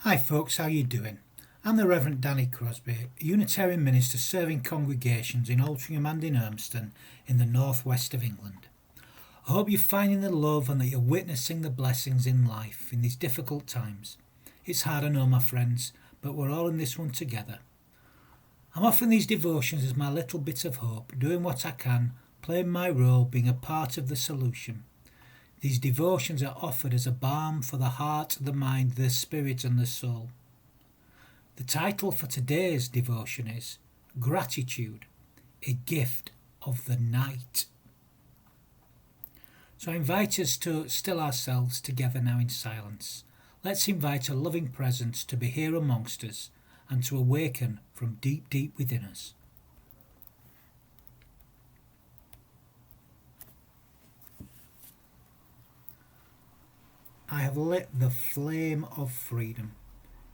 Hi folks, how you doing? I'm the Reverend Danny Crosby, a Unitarian minister serving congregations in Altrincham and in Urmston in the northwest of England. I hope you're finding the love and that you're witnessing the blessings in life in these difficult times. It's hard, I know, my friends, but we're all in this one together. I'm offering these devotions as my little bit of hope, doing what I can, playing my role, being a part of the solution. These devotions are offered as a balm for the heart, the mind, the spirit and the soul. The title for today's devotion is Gratitude, a gift of the night. So I invite us to still ourselves together now in silence. Let's invite a loving presence to be here amongst us and to awaken from deep, deep within us. I have lit the flame of freedom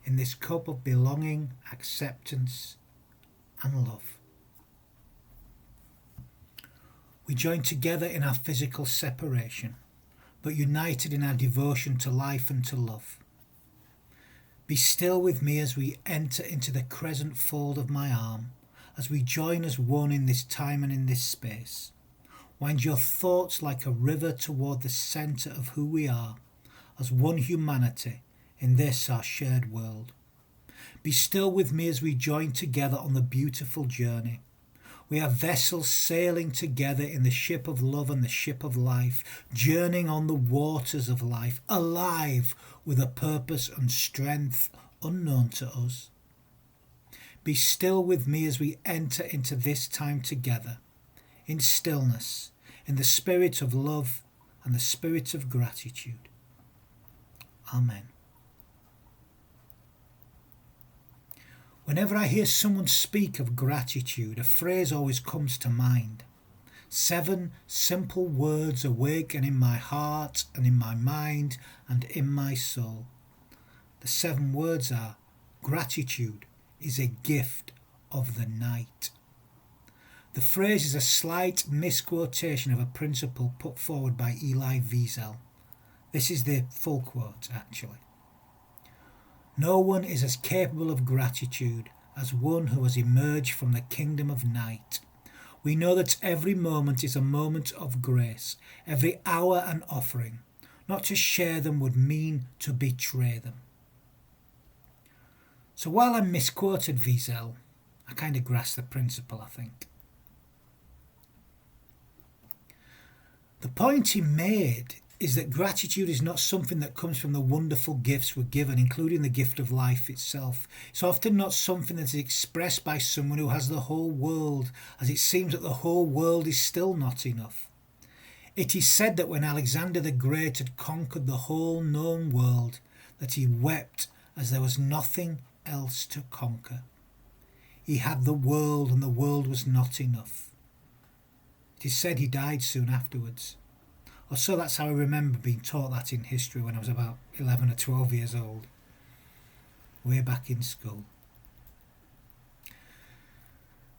in this cup of belonging, acceptance and love. We join together in our physical separation, but united in our devotion to life and to love. Be still with me as we enter into the crescent fold of my arm, as we join as one in this time and in this space. Wind your thoughts like a river toward the centre of who we are, as one humanity in this our shared world. Be still with me as we join together on the beautiful journey. We are vessels sailing together in the ship of love and the ship of life, journeying on the waters of life, alive with a purpose and strength unknown to us. Be still with me as we enter into this time together, in stillness, in the spirit of love and the spirit of gratitude. Amen. Whenever I hear someone speak of gratitude, a phrase always comes to mind. 7 simple words awaken in my heart and in my mind and in my soul. The 7 words are: gratitude is a gift of the night. The phrase is a slight misquotation of a principle put forward by Elie Wiesel. This is the full quote, actually. No one is as capable of gratitude as one who has emerged from the kingdom of night. We know that every moment is a moment of grace, every hour an offering. Not to share them would mean to betray them. So while I misquoted Wiesel, I kind of grasped the principle, I think. The point he made is that gratitude is not something that comes from the wonderful gifts we're given, including the gift of life itself. It's often not something that is expressed by someone who has the whole world, as it seems that the whole world is still not enough. It is said that when Alexander the Great had conquered the whole known world, that he wept as there was nothing else to conquer. He had the world and the world was not enough. It is said he died soon afterwards. Or so that's how I remember being taught that in history when I was about 11 or 12 years old, way back in school.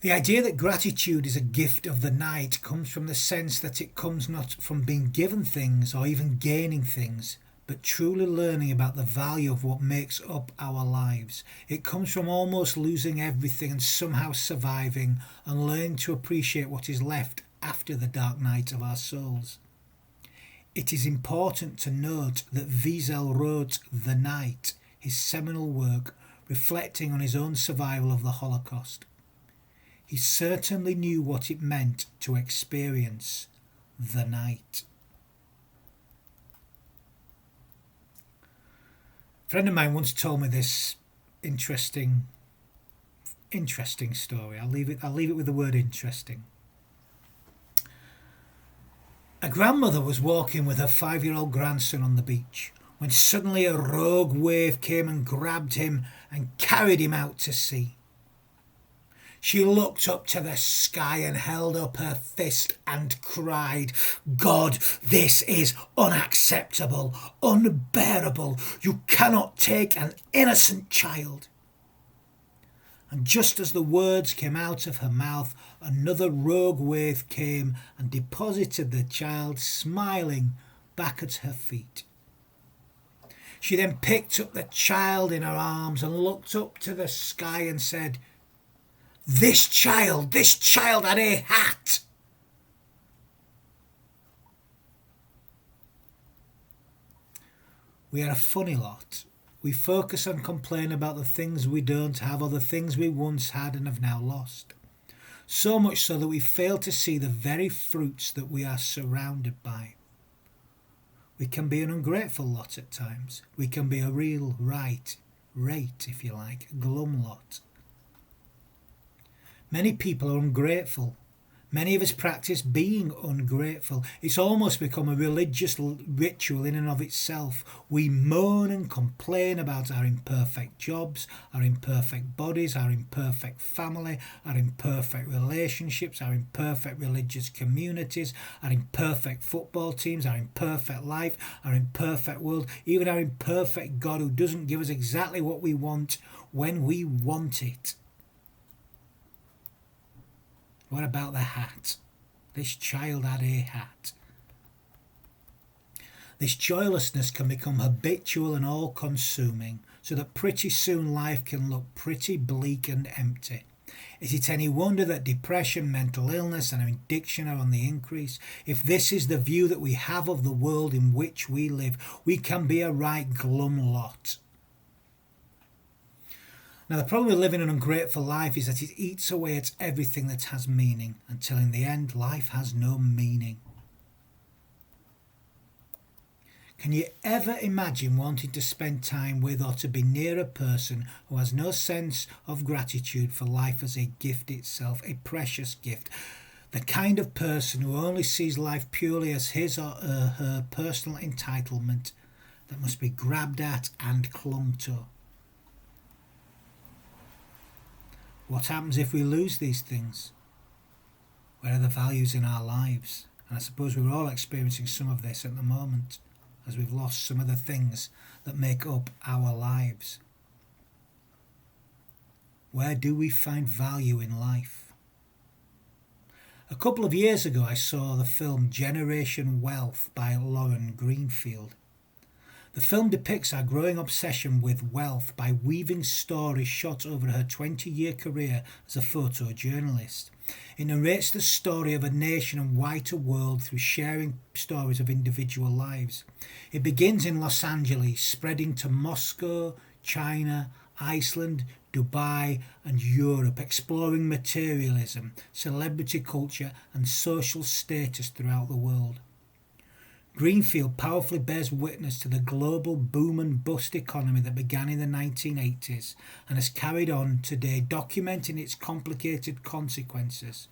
The idea that gratitude is a gift of the night comes from the sense that it comes not from being given things or even gaining things, but truly learning about the value of what makes up our lives. It comes from almost losing everything and somehow surviving and learning to appreciate what is left after the dark night of our souls. It is important to note that Wiesel wrote The Night, his seminal work, reflecting on his own survival of the Holocaust. He certainly knew what it meant to experience the night. A friend of mine once told me this interesting story. I'll leave it with the word interesting. A grandmother was walking with her 5-year-old grandson on the beach when suddenly a rogue wave came and grabbed him and carried him out to sea. She looked up to the sky and held up her fist and cried, "God, this is unacceptable, unbearable. You cannot take an innocent child." And just as the words came out of her mouth, another rogue wave came and deposited the child, smiling, back at her feet. She then picked up the child in her arms and looked up to the sky and said, this child had a hat. We are a funny lot. We focus and complain about the things we don't have or the things we once had and have now lost. So much so that we fail to see the very fruits that we are surrounded by. We can be an ungrateful lot at times. We can be a real rate, if you like, glum lot. Many people are ungrateful. Many of us practice being ungrateful. It's almost become a religious ritual in and of itself. We moan and complain about our imperfect jobs, our imperfect bodies, our imperfect family, our imperfect relationships, our imperfect religious communities, our imperfect football teams, our imperfect life, our imperfect world, even our imperfect God who doesn't give us exactly what we want when we want it. What about the hat? This child had a hat. This joylessness can become habitual and all-consuming, so that pretty soon life can look pretty bleak and empty. Is it any wonder that depression, mental illness and addiction are on the increase? If this is the view that we have of the world in which we live, we can be a right glum lot. Now, the problem with living an ungrateful life is that it eats away at everything that has meaning, until in the end, life has no meaning. Can you ever imagine wanting to spend time with or to be near a person who has no sense of gratitude for life as a gift itself, a precious gift? The kind of person who only sees life purely as his or her personal entitlement that must be grabbed at and clung to. What happens if we lose these things? Where are the values in our lives? And I suppose we're all experiencing some of this at the moment, as we've lost some of the things that make up our lives. Where do we find value in life? A couple of years ago I saw the film Generation Wealth by Lauren Greenfield. The film depicts our growing obsession with wealth by weaving stories shot over her 20-year career as a photojournalist. It narrates the story of a nation and wider world through sharing stories of individual lives. It begins in Los Angeles, spreading to Moscow, China, Iceland, Dubai and Europe, exploring materialism, celebrity culture and social status throughout the world. Greenfield powerfully bears witness to the global boom and bust economy that began in the 1980s and has carried on today, documenting its complicated consequences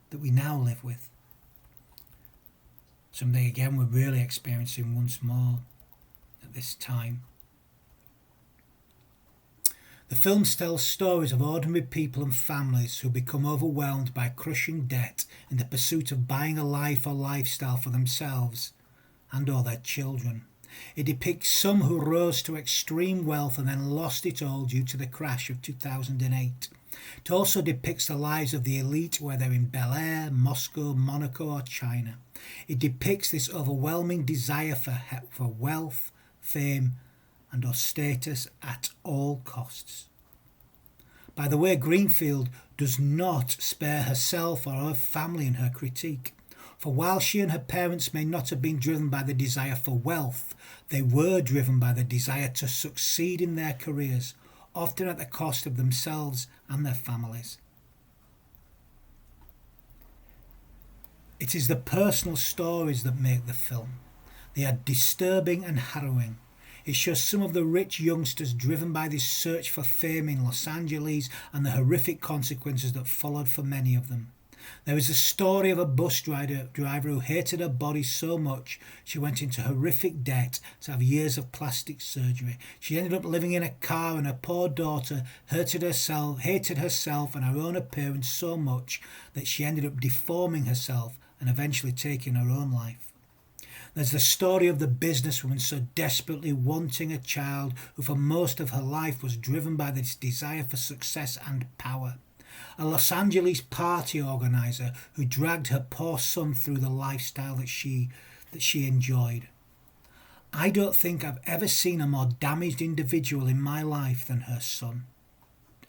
that we now live with. Something again we're really experiencing once more at this time. The film tells stories of ordinary people and families who become overwhelmed by crushing debt in the pursuit of buying a life or lifestyle for themselves and or their children. It depicts some who rose to extreme wealth and then lost it all due to the crash of 2008. It also depicts the lives of the elite, whether in Bel Air, Moscow, Monaco or China. It depicts this overwhelming desire for wealth, fame and or status at all costs. By the way, Greenfield does not spare herself or her family in her critique. For while she and her parents may not have been driven by the desire for wealth, they were driven by the desire to succeed in their careers, often at the cost of themselves and their families. It is the personal stories that make the film. They are disturbing and harrowing. It shows some of the rich youngsters driven by this search for fame in Los Angeles and the horrific consequences that followed for many of them. There is a story of a bus driver who hated her body so much she went into horrific debt to have years of plastic surgery. She ended up living in a car and her poor daughter hated herself and her own appearance so much that she ended up deforming herself and eventually taking her own life. There's the story of the businesswoman so desperately wanting a child who for most of her life was driven by this desire for success and power. A Los Angeles party organizer who dragged her poor son through the lifestyle that she enjoyed. I don't think I've ever seen a more damaged individual in my life than her son.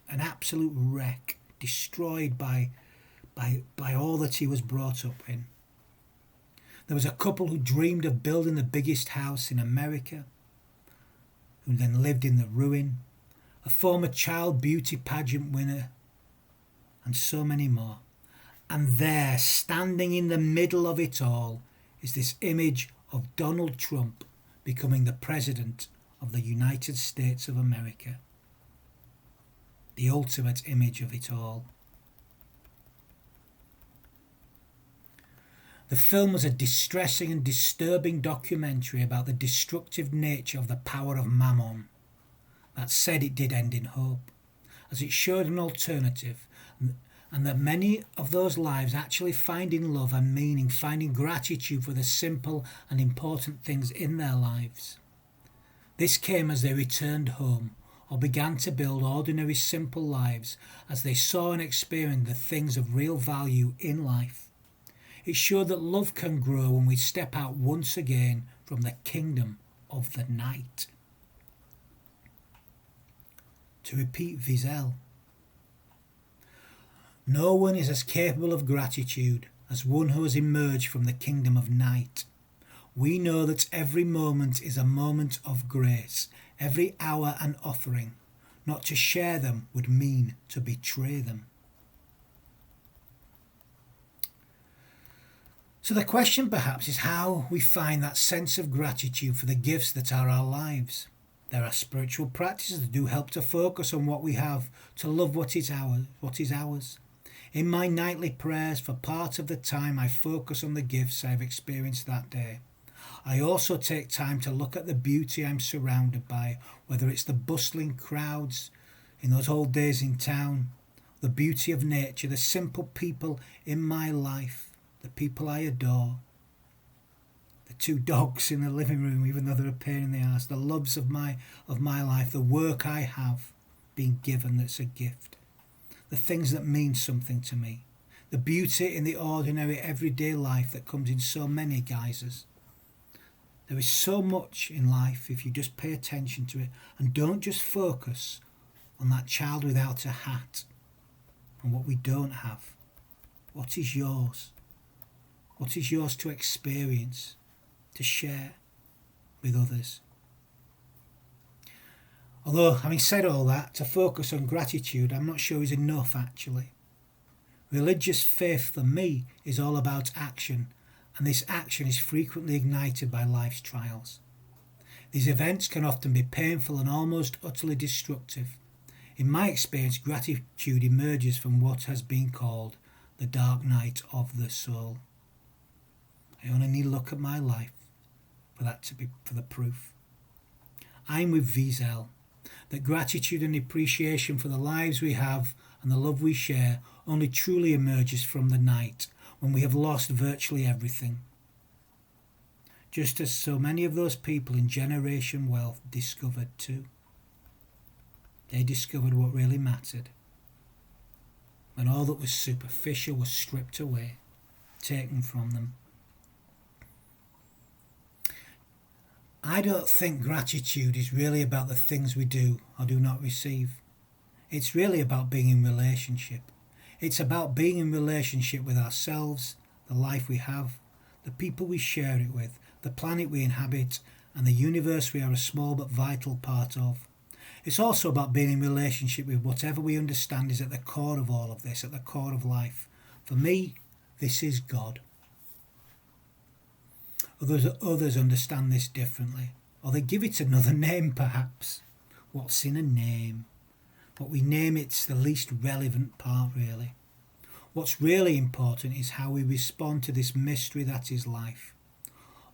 An absolute wreck, destroyed by all that he was brought up in. There was a couple who dreamed of building the biggest house in America, who then lived in the ruin, a former child beauty pageant winner, and so many more. And there, standing in the middle of it all, is this image of Donald Trump becoming the President of the United States of America. The ultimate image of it all. The film was a distressing and disturbing documentary about the destructive nature of the power of mammon. That said, it did end in hope, as it showed an alternative, and that many of those lives actually finding love and meaning, finding gratitude for the simple and important things in their lives. This came as they returned home, or began to build ordinary simple lives as they saw and experienced the things of real value in life. It showed that love can grow when we step out once again from the kingdom of the night. To repeat Wiesel, no one is as capable of gratitude as one who has emerged from the kingdom of night. We know that every moment is a moment of grace, every hour an offering. Not to share them would mean to betray them. So the question perhaps is how we find that sense of gratitude for the gifts that are our lives. There are spiritual practices that do help to focus on what we have, to love what is ours. In my nightly prayers, for part of the time I focus on the gifts I've experienced that day. I also take time to look at the beauty I'm surrounded by, whether it's the bustling crowds in those old days in town, the beauty of nature, the simple people in my life, the people I adore, the two dogs in the living room, even though they're a pain in the arse, the loves of my life, the work I have been given that's a gift, the things that mean something to me, the beauty in the ordinary everyday life that comes in so many guises. There is so much in life if you just pay attention to it and don't just focus on that child without a hat and what we don't have. What is yours? What is yours to experience, to share with others? Although, having said all that, to focus on gratitude, I'm not sure is enough actually. Religious faith for me is all about action, and this action is frequently ignited by life's trials. These events can often be painful and almost utterly destructive. In my experience, gratitude emerges from what has been called the dark night of the soul. I only need to look at my life for that to be for the proof. I'm with Wiesel, that gratitude and appreciation for the lives we have and the love we share only truly emerges from the night, when we have lost virtually everything. Just as so many of those people in Generation Wealth discovered too. They discovered what really mattered, when all that was superficial was stripped away, taken from them. I don't think gratitude is really about the things we do or do not receive. It's really about being in relationship. It's about being in relationship with ourselves, the life we have, the people we share it with, the planet we inhabit, and the universe we are a small but vital part of. It's also about being in relationship with whatever we understand is at the core of all of this, at the core of life. For me, this is God. Others understand this differently, or they give it another name perhaps. What's in a name? What we name it's the least relevant part really. What's really important is how we respond to this mystery that is life.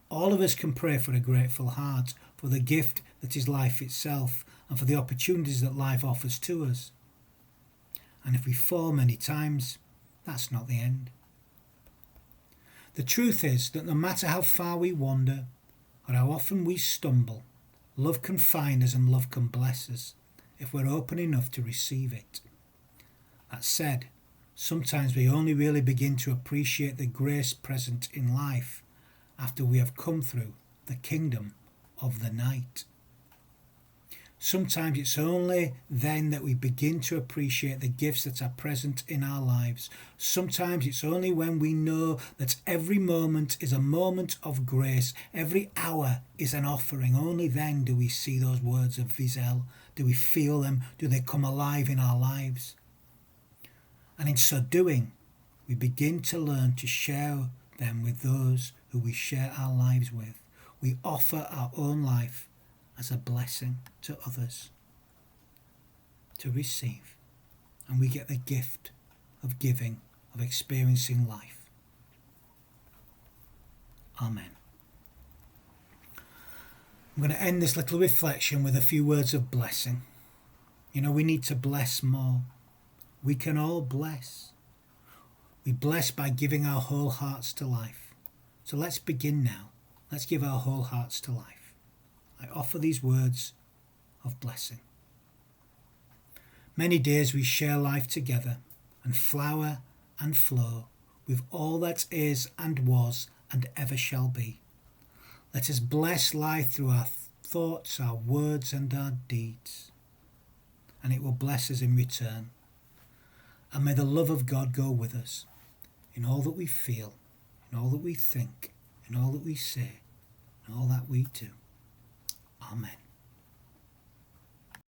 All of us can pray for a grateful heart, for the gift that is life itself, and for the opportunities that life offers to us. And if we fall many times, that's not the end. The truth is that no matter how far we wander, or how often we stumble, love can find us and love can bless us, if we're open enough to receive it. That said, sometimes we only really begin to appreciate the grace present in life after we have come through the kingdom of the night. Sometimes it's only then that we begin to appreciate the gifts that are present in our lives. Sometimes it's only when we know that every moment is a moment of grace, every hour is an offering. Only then do we see those words of Wiesel. Do we feel them? Do they come alive in our lives? And in so doing, we begin to learn to share them with those who we share our lives with. We offer our own life as a blessing to others to receive, and we get the gift of giving, of experiencing life. Amen. I'm going to end this little reflection with a few words of blessing. You know, we need to bless more. We can all bless. We bless by giving our whole hearts to life. So let's begin now. Let's give our whole hearts to life. I offer these words of blessing. Many days we share life together and flower and flow with all that is and was and ever shall be. Let us bless life through our thoughts, our words and our deeds, and it will bless us in return. And may the love of God go with us in all that we feel, in all that we think, in all that we say, in all that we do. Amen.